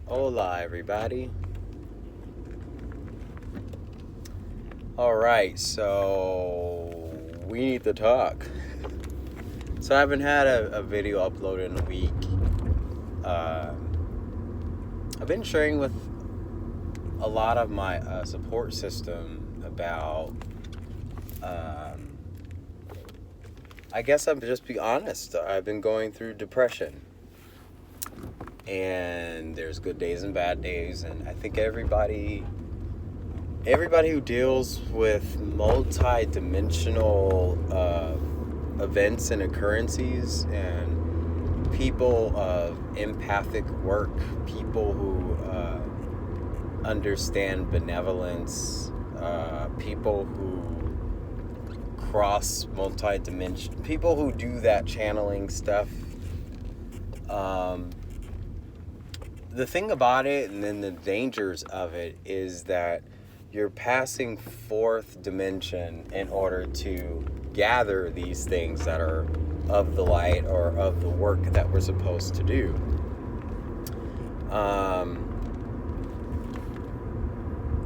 Hola, everybody. All right, so we need to talk. So I haven't had a video uploaded in a week. I've been sharing with a lot of my support system about, I guess I'm just be honest. I've been going through depression. And there's good days and bad days, and I think everybody who deals with multi-dimensional events and occurrences and people of empathic work, people who understand benevolence, people who cross multi-dimension, people who do that channeling stuff. The thing about it, and then the dangers of it, is that you're passing fourth dimension in order to gather these things that are of the light or of the work that we're supposed to do.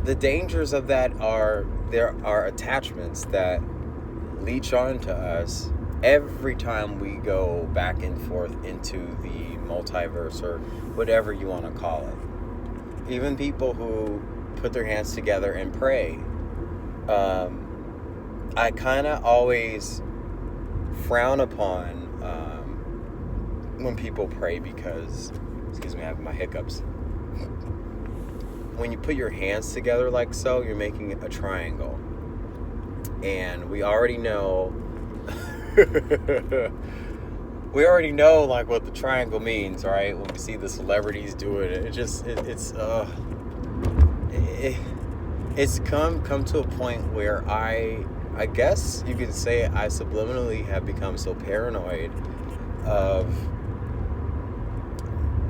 The dangers of that are there are attachments that leech onto us every time we go back and forth into the multiverse, or whatever you want to call it. Even people who put their hands together and pray. I kind of always frown upon when people pray because, excuse me, I have my hiccups. When you put your hands together like so, you're making a triangle. And we already know like what the triangle means, right? When we see the celebrities do it, it's come to a point where I guess you could say I subliminally have become so paranoid of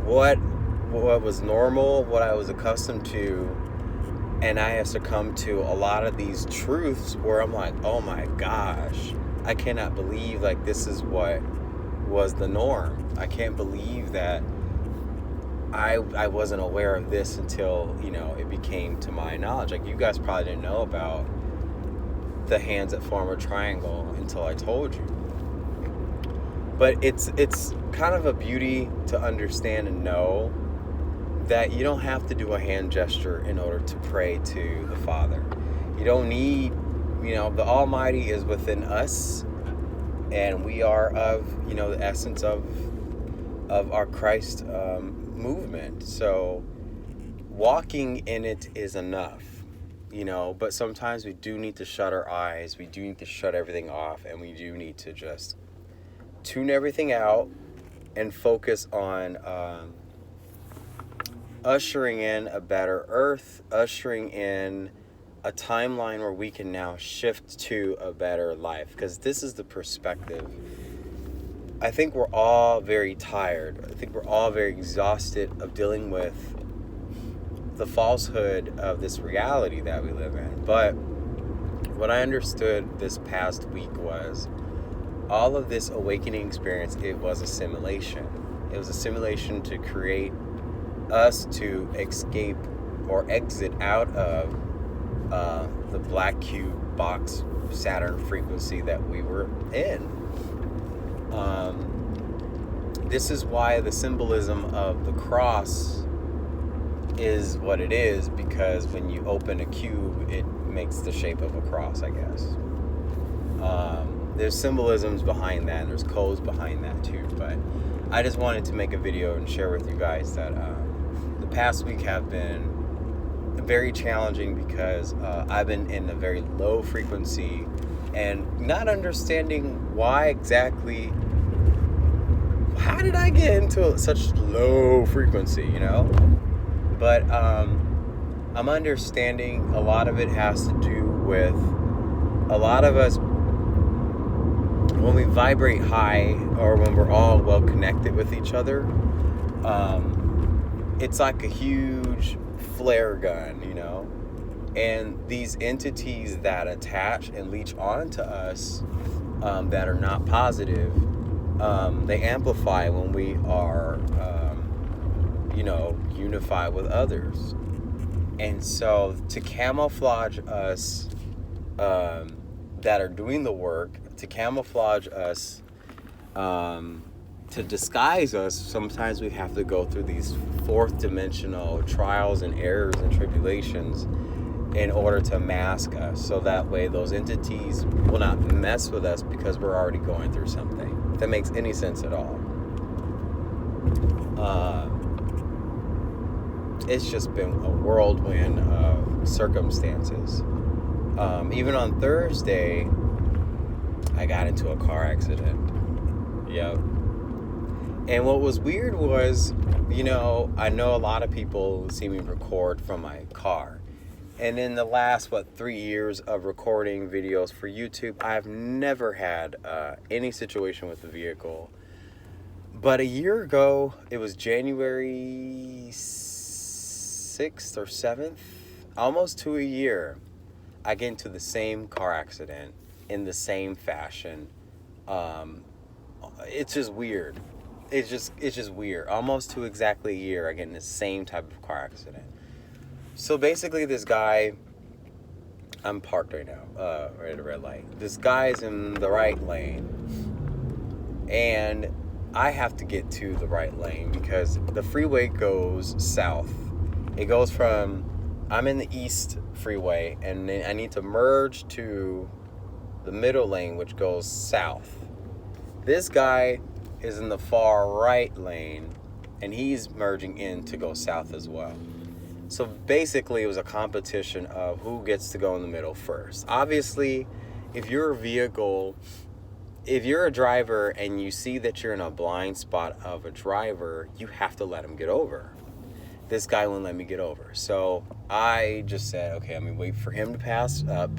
what was normal, what I was accustomed to, and I have succumbed to a lot of these truths where I'm like, oh my gosh, I cannot believe like this is what was the norm. I can't believe that I wasn't aware of this until, it became to my knowledge. Like, you guys probably didn't know about the hands that form a triangle until I told you. But it's kind of a beauty to understand and know that you don't have to do a hand gesture in order to pray to the Father. You don't need, the Almighty is within us, and we are of, the essence of our Christ movement. So walking in it is enough, but sometimes we do need to shut our eyes, we do need to shut everything off, and we do need to just tune everything out and focus on ushering in a better earth, ushering in a timeline where we can now shift to a better life. Because this is the perspective. I think we're all very tired. I think we're all very exhausted of dealing with the falsehood of this reality that we live in. But what I understood this past week was all of this awakening experience, it was a simulation. It was a simulation to create us to escape or exit out of the black cube box Saturn frequency that we were in. This is why the symbolism of the cross is what it is, because when you open a cube, it makes the shape of a cross, I guess. There's symbolisms behind that, and there's codes behind that too, but I just wanted to make a video and share with you guys that the past week have been very challenging because I've been in a very low frequency and not understanding why exactly. How did I get into such low frequency, But I'm understanding a lot of it has to do with a lot of us, when we vibrate high or when we're all well connected with each other, it's like a huge flare gun, and these entities that attach and leech onto us that are not positive, they amplify when we are unify with others. And so to camouflage us that are doing the work, to camouflage us, to disguise us, sometimes we have to go through these fourth dimensional trials and errors and tribulations in order to mask us. So that way those entities will not mess with us because we're already going through something. If that makes any sense at all. It's just been a whirlwind of circumstances. Even on Thursday, I got into a car accident. Yep. And what was weird was, I know a lot of people see me record from my car. And in the last, 3 years of recording videos for YouTube, I've never had any situation with the vehicle. But a year ago, it was January 6th or 7th, almost to a year, I get into the same car accident in the same fashion. It's just weird. It's just weird. Almost to exactly a year, I get in the same type of car accident. So basically, this guy, I'm parked right now, right at a red light. This guy's in the right lane, and I have to get to the right lane because the freeway goes south. It goes from, I'm in the east freeway, and then I need to merge to the middle lane, which goes south. This guy is in the far right lane, and he's merging in to go south as well. So basically, it was a competition of who gets to go in the middle first. Obviously, if you're a driver and you see that you're in a blind spot of a driver, you have to let him get over. This guy wouldn't let me get over. So I just said, okay, I'm gonna wait for him to pass up.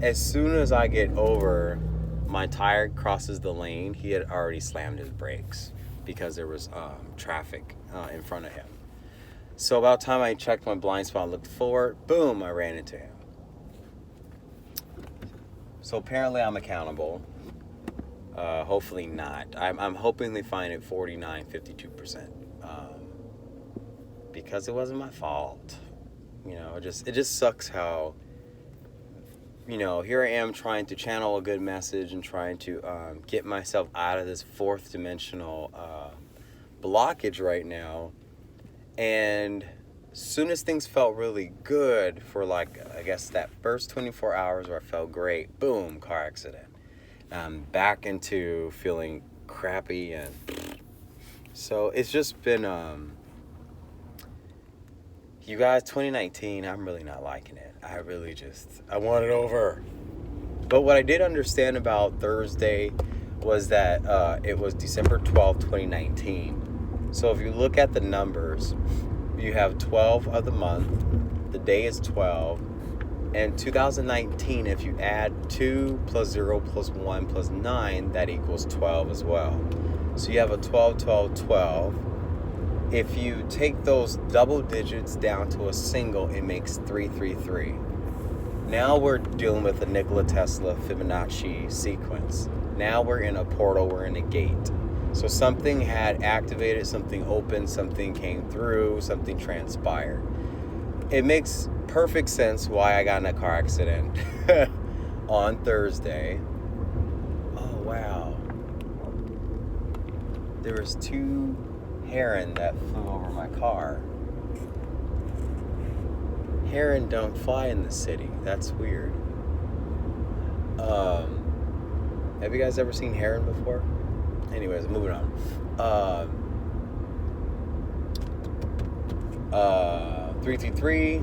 As soon as I get over, my tire crosses the lane. He had already slammed his brakes because there was traffic in front of him. So about the time I checked my blind spot and looked forward, boom, I ran into him. So apparently I'm accountable. Hopefully not. I'm hoping they find it 52%. Because it wasn't my fault. It just sucks how, here I am trying to channel a good message and trying to get myself out of this fourth dimensional blockage right now. And as soon as things felt really good for that first 24 hours where I felt great, boom, car accident. I'm back into feeling crappy, and so it's just been, you guys, 2019, I'm really not liking it. I want it over. But what I did understand about Thursday was that it was December 12th, 2019. So if you look at the numbers, you have 12 of the month, the day is 12, and 2019, if you add 2 plus 0 plus 1 plus 9, that equals 12 as well. So you have a 12, 12, 12. If you take those double digits down to a single, it makes 333. Now we're dealing with a Nikola Tesla Fibonacci sequence. Now we're in a portal, we're in a gate. So something had activated, something opened, something came through, something transpired. It makes perfect sense why I got in a car accident on Thursday. Oh, wow. There was 2 Herron that flew over my car. Herron don't fly in the city. That's weird. Have you guys ever seen Herron before? Anyways, moving on. 333,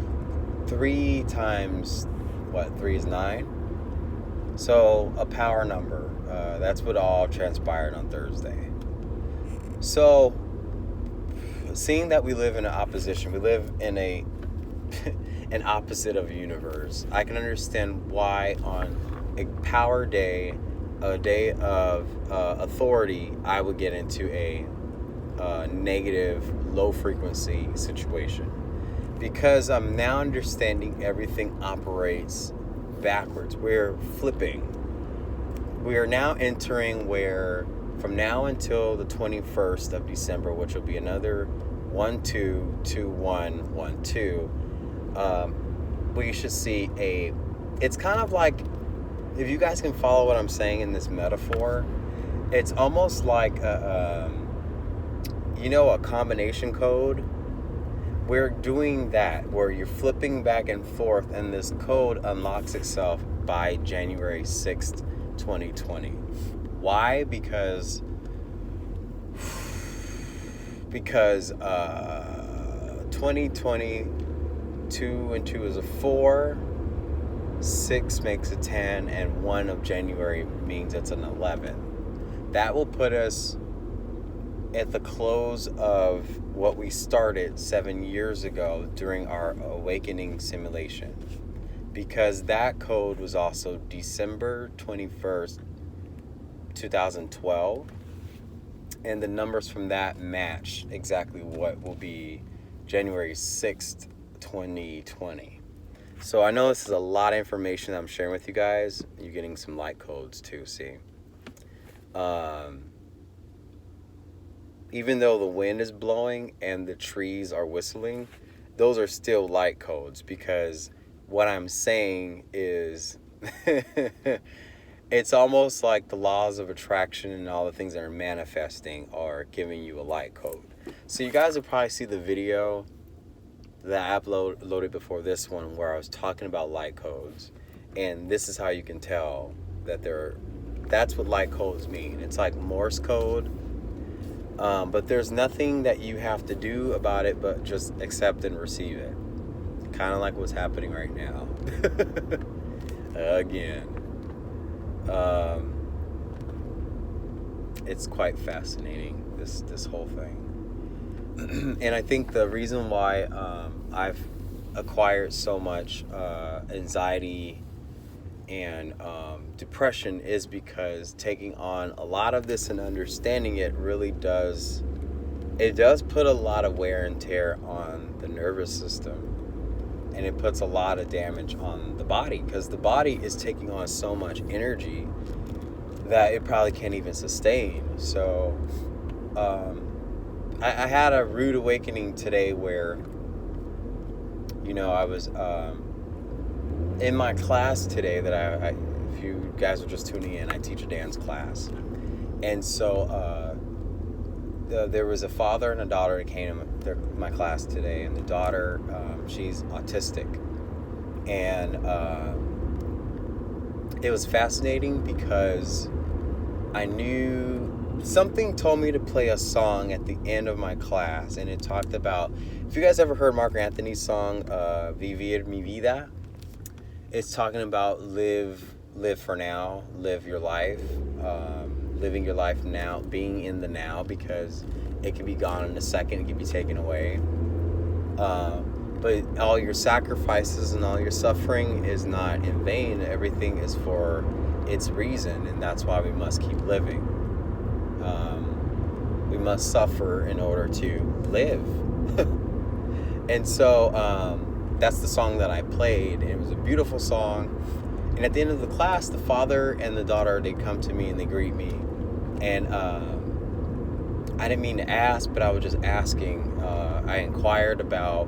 3 times, 3 is 9? So, a power number. That's what all transpired on Thursday. So, seeing that we live in an opposition, we live in an opposite of a universe, I can understand why on a power day, a day of authority, I would get into a negative, low frequency situation. Because I'm now understanding everything operates backwards. We're flipping. We are now entering where from now until the 21st of December, which will be another 122112, we should see it's kind of like, if you guys can follow what I'm saying in this metaphor, it's almost like a combination code. We're doing that, where you're flipping back and forth, and this code unlocks itself by January 6th, 2020. Why? Because 2020, 2 and 2 is a 4, 6 makes a 10, and 1 of January means it's an 11. That will put us at the close of what we started 7 years ago during our awakening simulation, because that code was also December 21st, 2012, and the numbers from that match exactly what will be January 6th, 2020. So I know this is a lot of information that I'm sharing with you guys. You're getting some light codes too, see? Even though the wind is blowing and the trees are whistling, those are still light codes, because what I'm saying is it's almost like the laws of attraction and all the things that are manifesting are giving you a light code. So you guys will probably see the video that I uploaded before this one, where I was talking about light codes, and this is how you can tell that that's what light codes mean. It's like Morse code. But there's nothing that you have to do about it but just accept and receive it. Kind of like what's happening right now. Again. It's quite fascinating, this whole thing. And I think the reason why I've acquired so much anxiety and depression is because taking on a lot of this and understanding it really does put a lot of wear and tear on the nervous system, and it puts a lot of damage on the body, because the body is taking on so much energy that it probably can't even sustain. So I had a rude awakening today where I was in my class today that I if you guys are just tuning in, I teach a dance class. And so there was a father and a daughter that came to my class today, and the daughter, she's autistic. And it was fascinating because I knew something told me to play a song at the end of my class, and it talked about, if you guys ever heard Mark Anthony's song, Vivir Mi Vida, it's talking about live for now, live your life, living your life now, being in the now, because it can be gone in a second, it can be taken away. But all your sacrifices and all your suffering is not in vain. Everything is for its reason, and that's why we must keep living. We must suffer in order to live. And so that's the song that I played, and it was a beautiful song. And at the end of the class, the father and the daughter, they come to me and they greet me. And I didn't mean to ask, but I was just asking. I inquired about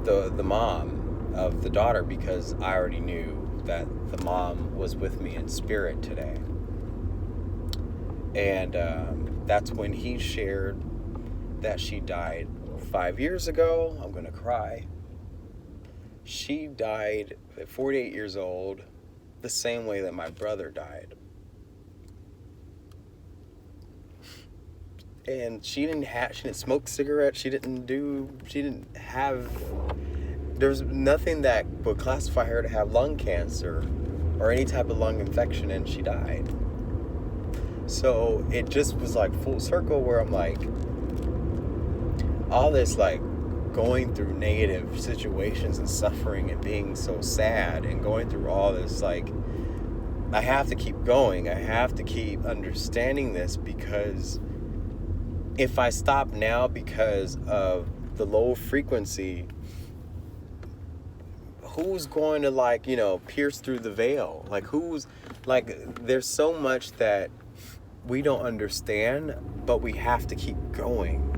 the mom of the daughter, because I already knew that the mom was with me in spirit today. And that's when he shared that she died 5 years ago. I'm gonna cry. She died at 48 years old, the same way that my brother died. And she didn't smoke cigarettes. There's nothing that would classify her to have lung cancer or any type of lung infection, and she died. So it just was like full circle, where I'm like, all this like going through negative situations and suffering and being so sad and going through all this, like, I have to keep going. I have to keep understanding this, because if I stop now because of the low frequency, who's going to pierce through the veil? There's so much that we don't understand, but we have to keep going.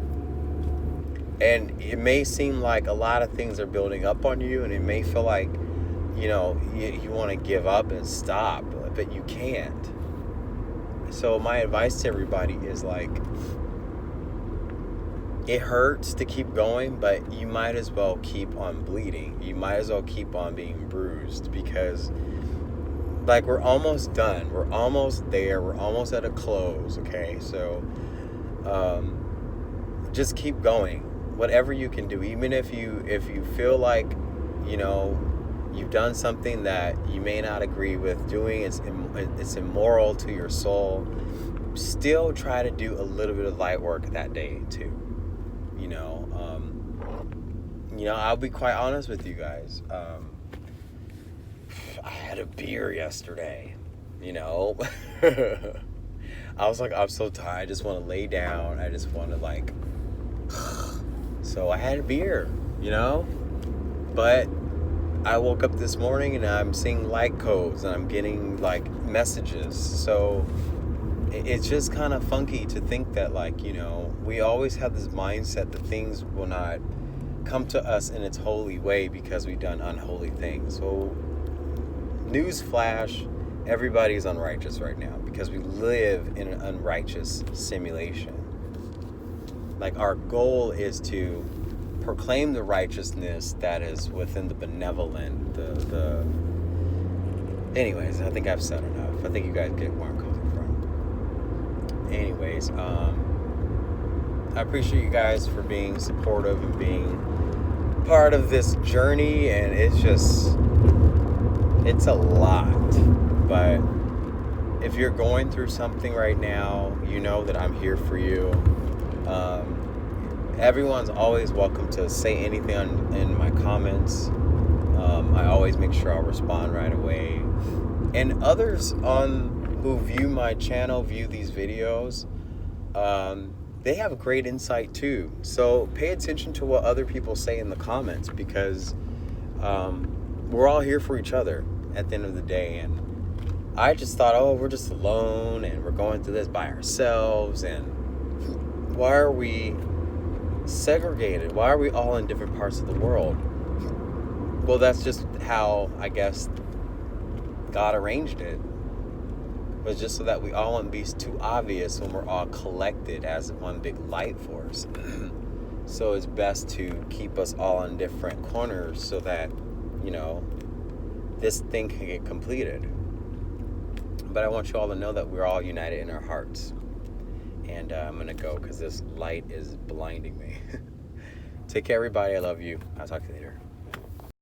And it may seem like a lot of things are building up on you, and it may feel like, you want to give up and stop, but you can't. So my advice to everybody is like, it hurts to keep going, but you might as well keep on bleeding. You might as well keep on being bruised, because like, we're almost done. We're almost there. We're almost at a close. Okay. So, just keep going. Whatever you can do, even if you feel like, you've done something that you may not agree with doing, it's immoral to your soul, still try to do a little bit of light work that day too. I'll be quite honest with you guys. I had a beer yesterday, I was like, I'm so tired. I just want to lay down. I just want to so I had a beer, but I woke up this morning and I'm seeing light codes and I'm getting messages. So it's just kind of funky to think that we always have this mindset that things will not come to us in its holy way because we've done unholy things. So newsflash, everybody's unrighteous right now because we live in an unrighteous simulation. Our goal is to proclaim the righteousness that is within the benevolent, anyways, I think I've said enough. I think you guys get where I'm coming from. Anyways, I appreciate you guys for being supportive and being part of this journey, and it's a lot, but if you're going through something right now, you know that I'm here for you. Everyone's always welcome to say anything in my comments. I always make sure I'll respond right away. And others who view my channel, view these videos, they have great insight too. So pay attention to what other people say in the comments, because we're all here for each other at the end of the day. And I just thought, we're just alone and we're going through this by ourselves, and why are we segregated? Why are we all in different parts of the world? Well, that's just how, I guess, God arranged it. It was just so that we all wouldn't be too obvious when we're all collected as one big light force. So it's best to keep us all in different corners so that, this thing can get completed. But I want you all to know that we're all united in our hearts. And I'm going to go because this light is blinding me. Take care, everybody. I love you. I'll talk to you later.